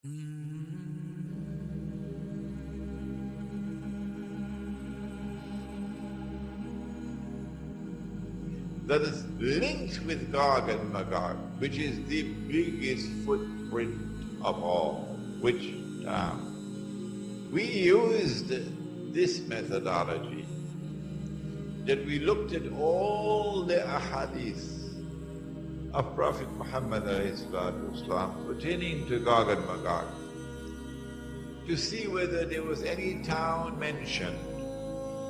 That is linked with Gog and Magog, which is the biggest footprint of all. Which we used this methodology, that we looked at all the ahadith of Prophet Muhammad ﷺ pertaining to Gog and Magog, to see whether there was any town mentioned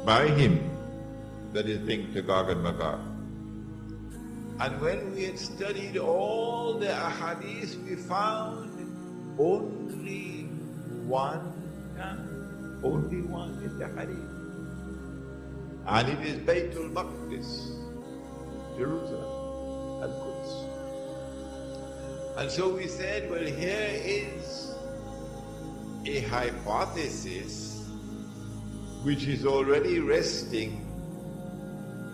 by him that is linked to Gog and Magog. And when we had studied all the ahadith, we found only one town, only one in the hadith. And it is Baytul Maqdis, Jerusalem, Al-Quds. And so we said, well, here is a hypothesis which is already resting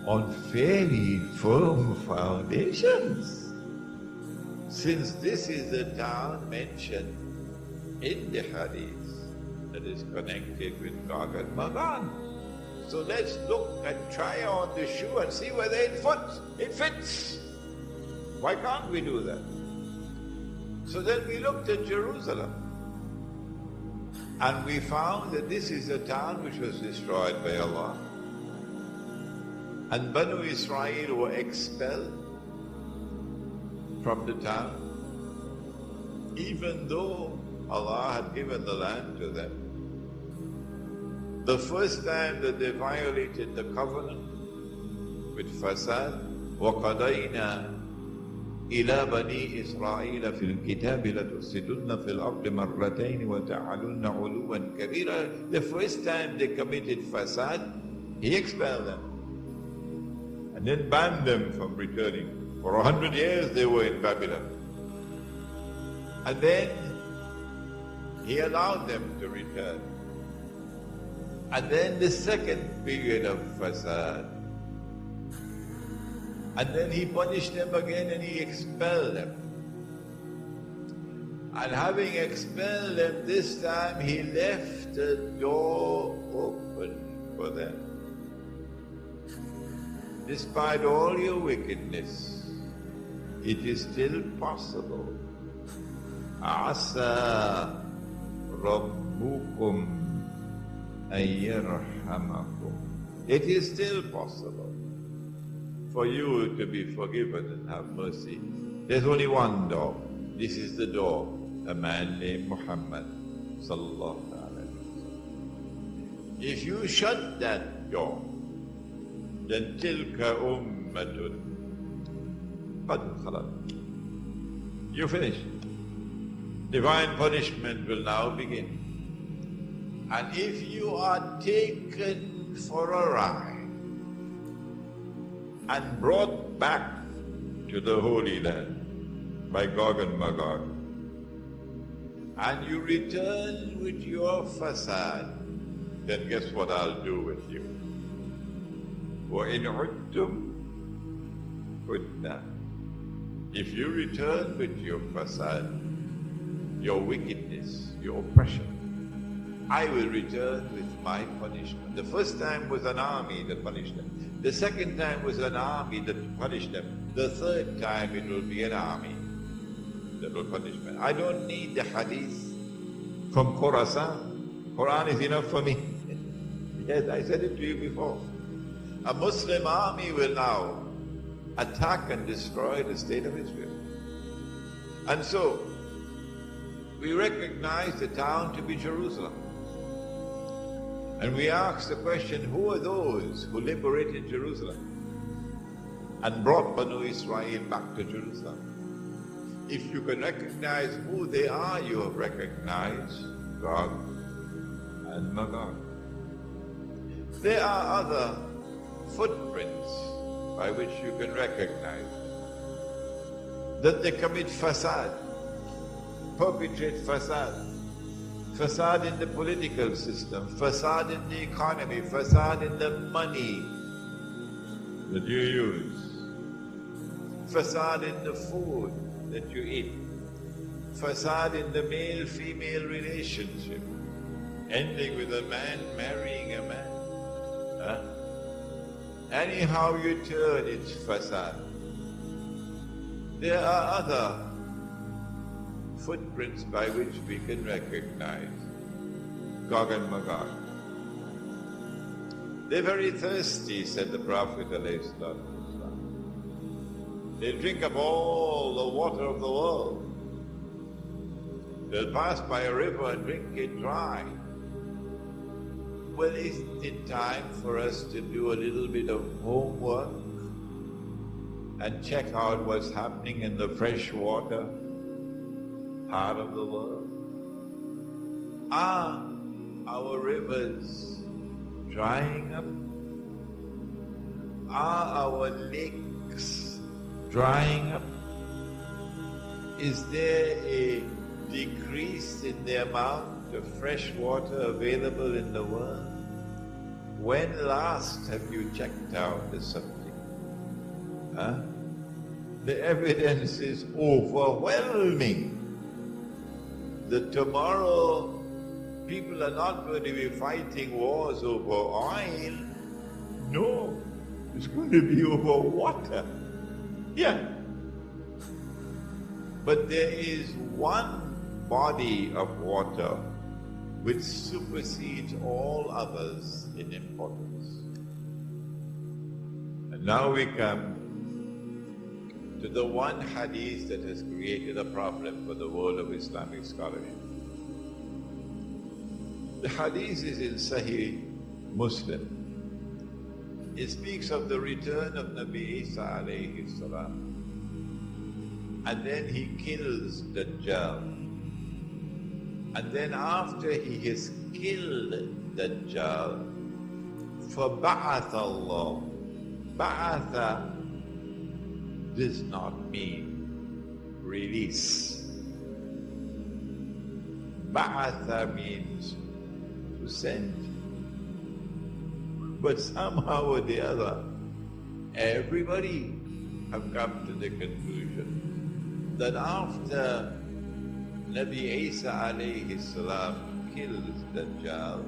on fairly firm foundations, since this is the town mentioned in the hadith that is connected with Gog and Magog. So let's look and try on the shoe and see whether it fits. Why can't we do that? So then we looked at Jerusalem, and we found that this is a town which was destroyed by Allah. And Banu Israel were expelled from the town, even though Allah had given the land to them. The first time that they violated the covenant with fasad, وَقَضَيْنَا إِلَى بَنِي إِسْرَائِيلَ فِي الْكِتَابِ لَتُفْسِدُنَّ فِي الْأَرْضِ مَرَّتَيْنِ وَتَعْلُنَّ عُلُوًّا كَبِيرًا. The first time they committed fasad, He expelled them and then banned them from returning. For 100 years they were in Babylon. And then He allowed them to return. And then the second period of fasad. And then He punished them again and He expelled them. And having expelled them this time, He left the door open for them. Despite all your wickedness, it is still possible. Asa Rabbukum ayyarhamakum. It is still possible for you to be forgiven and have mercy. There's only one door. This is the door, a man named Muhammad sallallahu alaihi wasallam. If you shut that door, then tilka ummatun qad khalat. You finish. Divine punishment will now begin. And if you are taken for a ride and brought back to the Holy Land by Gog and Magog, and you return with your fasad, then guess what I'll do with you? وَإِنْ عُدْتُمْ عُدْنَا. If you return with your fasad, your wickedness, your oppression, I will return with my punishment. The first time was an army that punished them. The second time was an army that punished them. The third time it will be an army that will punish them. I don't need the hadith from Khorasan. Quran is enough for me. Yes, I said it to you before. A Muslim army will now attack and destroy the state of Israel. And so, we recognize the town to be Jerusalem. And we ask the question, who are those who liberated Jerusalem and brought Banu Israel back to Jerusalem? If you can recognize who they are, you have recognized Gog and Magog. There are other footprints by which you can recognize that they commit fasad, perpetrate fasad. Fasad in the political system, fasad in the economy, fasad in the money that you use, fasad in the food that you eat, Fasad in the male-female relationship, ending with a man marrying a man. Huh? Anyhow you turn, it's fasad. There are other footprints by which we can recognize Gog and Magog. They're very thirsty, said the Prophet ﷺ. They'll drink up all the water of the world. They'll pass by a river and drink it dry. Well, isn't it time for us to do a little bit of homework and check out what's happening in the freshwater part of the world? Are our rivers drying up? Are our lakes drying up? Is there a decrease in the amount of fresh water available in the world? When last have you checked out the subject? Huh? The evidence is overwhelming that tomorrow people are not going to be fighting wars over oil. No, it's going to be over water. Yeah. But there is one body of water which supersedes all others in importance. And now we come to the one hadith that has created a problem for the world of Islamic scholarship. The hadith is in Sahih Muslim. It speaks of the return of Nabi Isa alayhi salam. And then he kills Dajjal. And then after he has killed Dajjal, فَبَعَثَ اللَّهُ. Ba'atha does not mean release. Ba'atha means to send. But somehow or the other, everybody have come to the conclusion that after Nabi Isa alayhi salam kills Dajjal,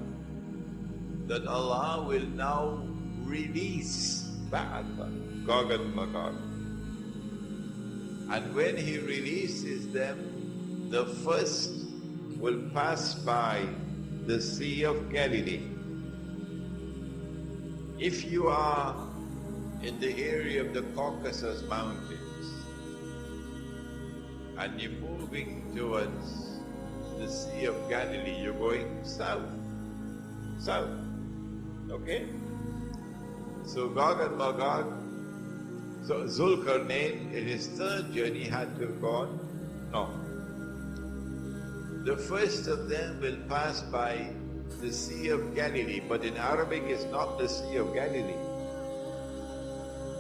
that Allah will now release Ba'atha, Gog and Magog. And when He releases them, the first will pass by the Sea of Galilee. If you are in the area of the Caucasus Mountains and you're moving towards the Sea of Galilee, you're going south. Okay? So Gog and Magog, so Zulkarnain in his third journey had to have gone north. The first of them will pass by the Sea of Galilee, but in Arabic it's not the Sea of Galilee.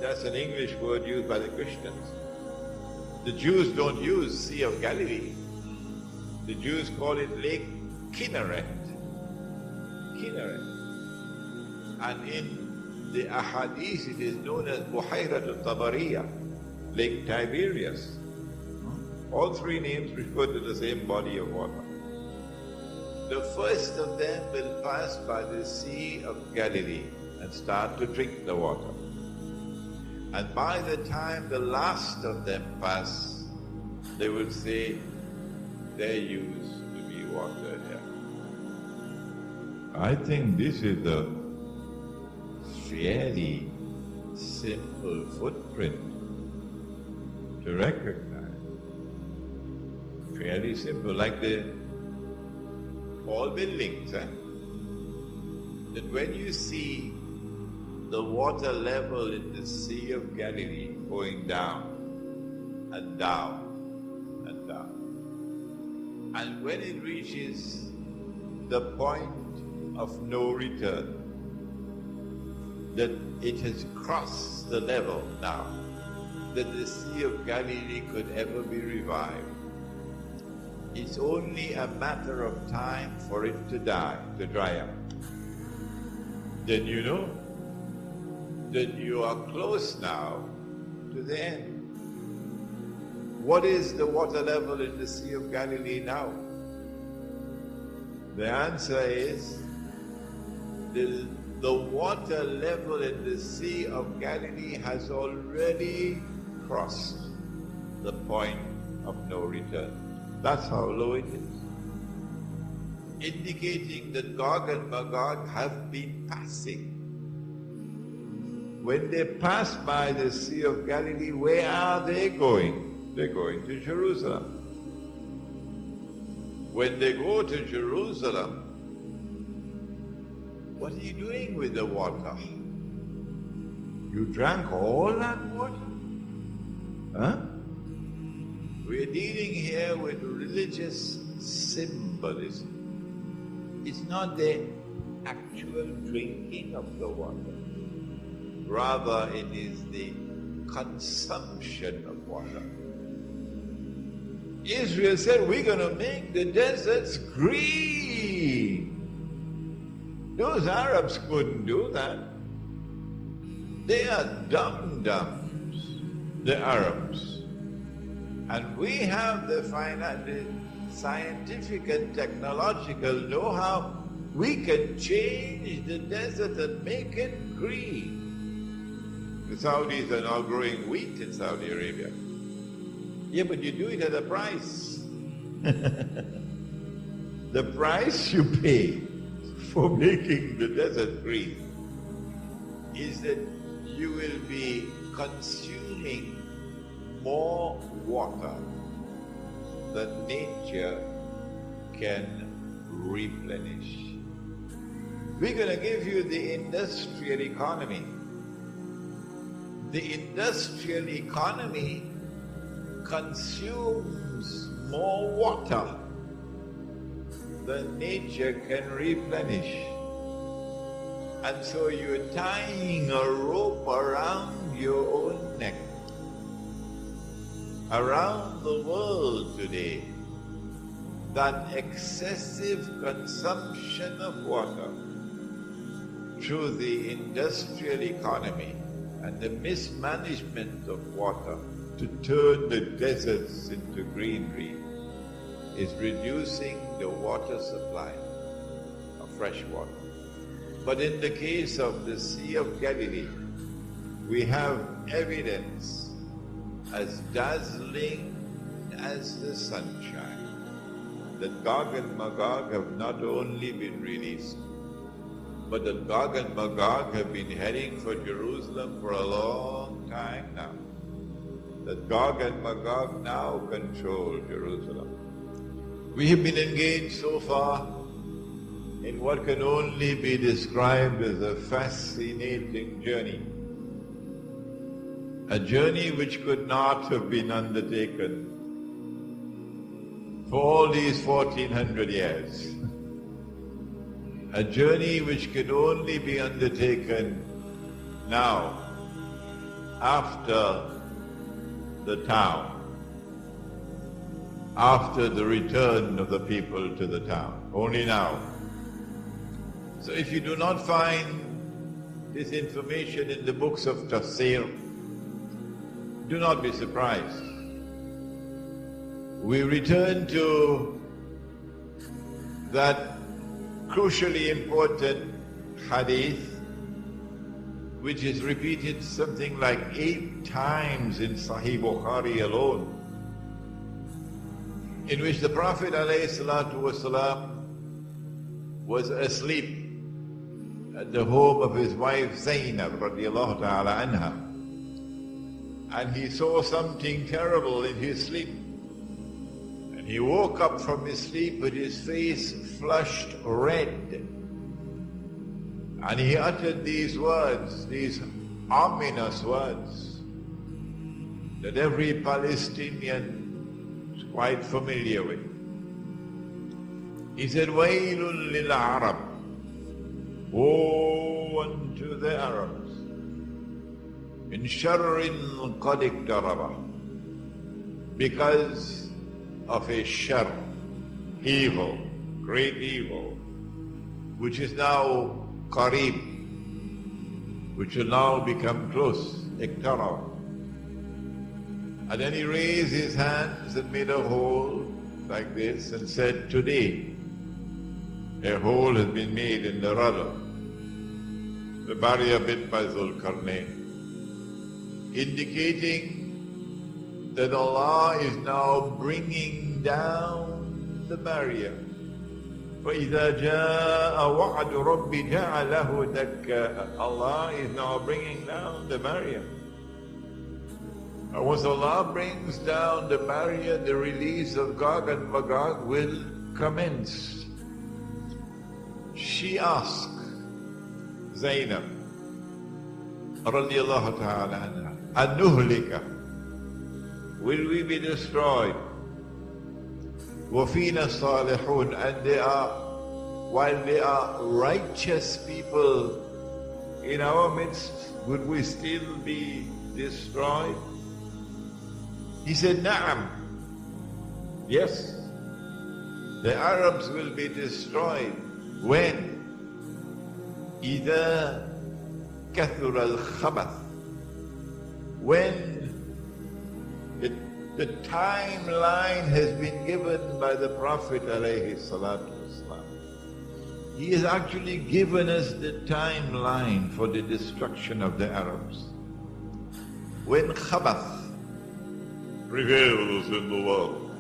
That's an English word used by the Christians. The Jews don't use Sea of Galilee. The Jews call it Lake Kinneret. And in the Ahadith it is known as Buhayrat al-Tabariya, Lake Tiberias. All three names refer to the same body of water. The first of them will pass by the Sea of Galilee and start to drink the water. And by the time the last of them pass, they will say, there used to be water here. I think this is a fairly simple footprint to recognize. Fairly simple, like the tall buildings. That when you see the water level in the Sea of Galilee going down and down and down, and when it reaches the point of no return, that it has crossed the level now that the Sea of Galilee could ever be revived, it's only a matter of time for it to die, to dry up. Then you know that you are close now to the end. What is the water level in the Sea of Galilee now? The answer is the water level in the Sea of Galilee has already crossed the point of no return. That's how low it is. Indicating that Gog and Magog have been passing. When they pass by the Sea of Galilee, where are they going? They're going to Jerusalem. When they go to Jerusalem, what are you doing with the water? You drank all that water? Huh? We're dealing here with religious symbolism. It's not the actual drinking of the water. Rather, it is the consumption of water. Israel said, we're going to make the deserts green. Those Arabs couldn't do that. They are dum-dums, the Arabs. And we have the scientific and technological know-how. We can change the desert and make it green. The Saudis are now growing wheat in Saudi Arabia. Yeah, but you do it at a price. The price you pay for making the desert green is that you will be consuming more water than nature can replenish. We're going to give you the industrial economy. The industrial economy consumes more water than nature can replenish. And so you're tying a rope around your own neck. Around the world today, that excessive consumption of water through the industrial economy and the mismanagement of water to turn the deserts into greenery is reducing the water supply of fresh water. But in the case of the Sea of Galilee, we have evidence as dazzling as the sunshine that Gog and Magog have not only been released, but that Gog and Magog have been heading for Jerusalem for a long time now. That Gog and Magog now control Jerusalem. We have been engaged so far in what can only be described as a fascinating journey. A journey which could not have been undertaken for all these 1400 years. A journey which can only be undertaken now, after the town, after the return of the people to the town, only now. So if you do not find this information in the books of Tafsir, do not be surprised. We return to that crucially important hadith, which is repeated something like 8 times in Sahih Bukhari alone, in which the Prophet ﷺ was asleep at the home of his wife Zainab radiallahu ta'ala anha, and he saw something terrible in his sleep. And he woke up from his sleep with his face flushed red. And he uttered these words, these ominous words, that every Palestinian is quite familiar with. He said, Wailun lil Arab, woe unto the Arabs, in sharrin qad iqtaraba, because of a shar, evil, great evil, which is now qareeb, which will now become close, iqtaraba. And then he raised his hands and made a hole like this and said, today, a hole has been made in the rudder, the barrier built by Zulkarnain, indicating that Allah is now bringing down the barrier. فَإِذَا جَاءَ وَعْدُ رَبِّ جَعَلَهُ دَكَّاءَ. Allah is now bringing down the barrier. And once Allah brings down the barrier, the release of Gog and Magog will commence. She asked Zainab radiallahu ta'ala anha, Anuhlika, will we be destroyed? وَفِينَا الصَّالِحُونَ, and while they are righteous people in our midst, would we still be destroyed? He said, Na'am, yes, the Arabs will be destroyed. When? إِذَا كَثُرَ الْخَبَثِ, when the timeline has been given by the Prophet alayhi salatu wasalam. He has actually given us the timeline for the destruction of the Arabs. When khabath prevails in the world,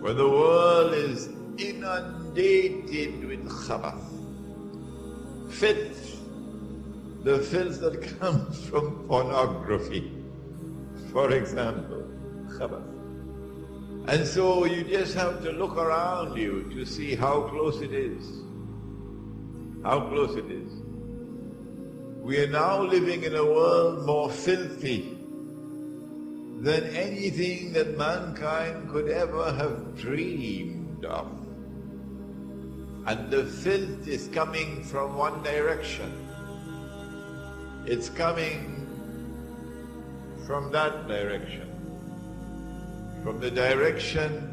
when the world is inundated with khabath, filth, the filth that comes from pornography, for example, khabath. And so you just have to look around you to see how close it is. How close it is. We are now living in a world more filthy than anything that mankind could ever have dreamed of. And the filth is coming from one direction. It's coming from that direction. From the direction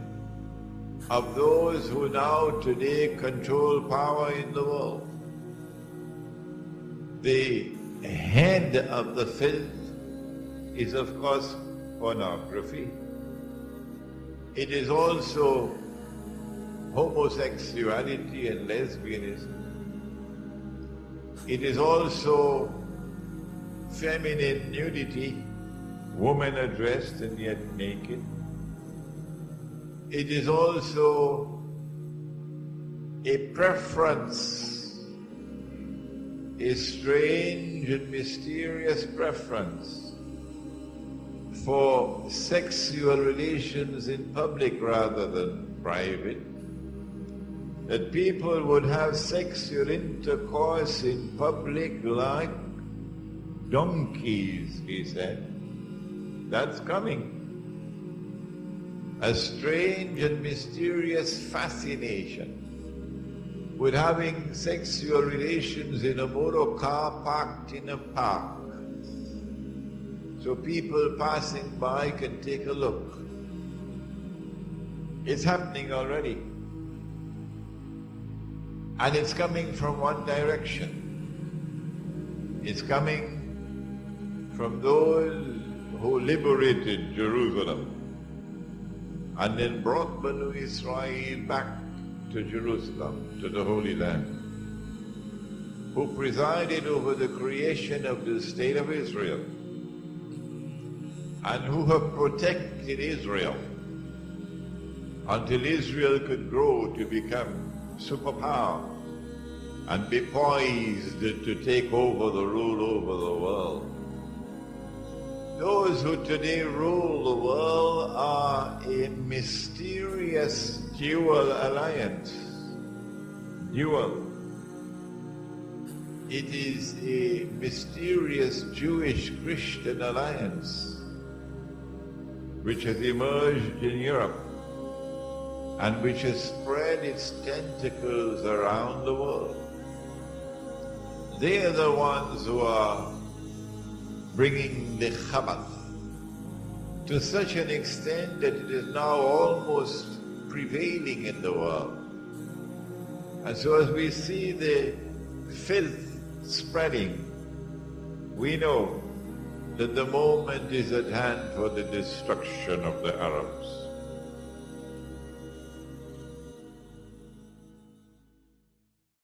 of those who now today control power in the world. The head of the filth is of course pornography. It is also homosexuality and lesbianism. It is also feminine nudity, women are dressed and yet naked. It is also a preference, a strange and mysterious preference for sexual relations in public rather than private. That people would have sexual intercourse in public like donkeys, he said. That's coming. A strange and mysterious fascination with having sexual relations in a motor car parked in a park. So people passing by can take a look. It's happening already. And it's coming from one direction. It's coming from those who liberated Jerusalem and then brought Banu Israel back to Jerusalem, to the Holy Land, who presided over the creation of the State of Israel and who have protected Israel until Israel could grow to become superpower and be poised to take over the rule over the world. Those who today rule the world are a mysterious dual alliance. Dual. It is a mysterious Jewish-Christian alliance which has emerged in Europe and which has spread its tentacles around the world. They are the ones who are bringing the khabath to such an extent that it is now almost prevailing in the world. And so as we see the filth spreading, we know that the moment is at hand for the destruction of the Arabs.